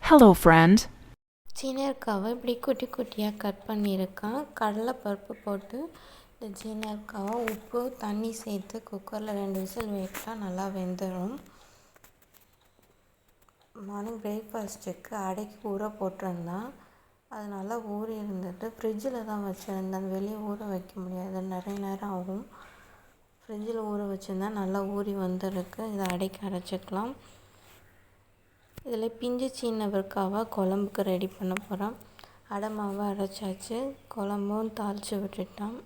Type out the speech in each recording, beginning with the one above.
Hello, friend. சீனர்க்காவை இப்படி குட்டி குட்டியாக கட் பண்ணியிருக்கேன். கடலைப்பருப்பு போட்டு இந்த சீனர்க்காவை உப்பு தண்ணி சேர்த்து குக்கரில் 2 விசில் வைக்கலாம், நல்லா வெந்துடும். மார்னிங் பிரேக்ஃபாஸ்ட்டுக்கு அடைக்கி ஊற போட்டிருந்தேன். அது நல்லா ஊறி இருந்துட்டு ஃப்ரிட்ஜில் தான் வச்சுருந்தேன். வெளியே ஊற வைக்க முடியாது, நிறைய நேரம் ஆகும். ஃப்ரிட்ஜில் ஊற வச்சுருந்தா நல்லா ஊறி வந்திருக்கு. இதை அடைக்கி அரைச்சிக்கலாம். இதில் பிஞ்சு சீனவர்க்காவை குழம்புக்கு ரெடி பண்ண போகிறோம். அடை மாவை அரைச்சாச்சு, குழம்பும் தாளித்து விட்டுட்டோம்.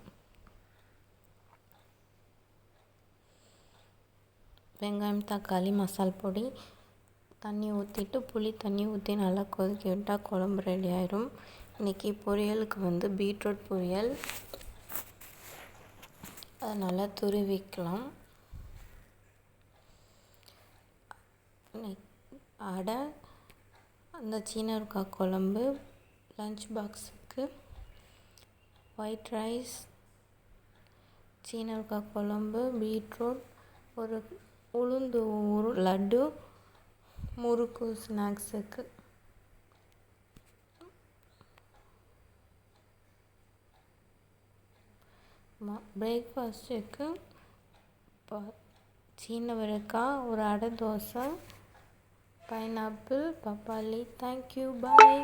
வெங்காயம், தக்காளி, மசால் பொடி, தண்ணி ஊற்றிட்டு புளி தண்ணி ஊற்றி நல்லா கொதிக்க விட்டால் குழம்பு ரெடி ஆயிடும். இன்றைக்கி பொரியலுக்கு பீட்ரூட் பொரியல், அதை நல்லா துருவிக்கலாம். அடை, அந்த சீனவர்க்காய் குழம்பு, லஞ்ச் பாக்ஸுக்கு ஒயிட் ரைஸ், சீனவர்க்காய் குழம்பு, பீட்ரூட், ஒரு உளுந்து லட்டு, முறுக்கு ஸ்நாக்ஸுக்கு. பிரேக்ஃபாஸ்ட்டுக்கு சீனவர்க்காய், ஒரு அடை தோசை, பைனாப்பிள், பப்பாளி. தேங்க்யூ, பாய்.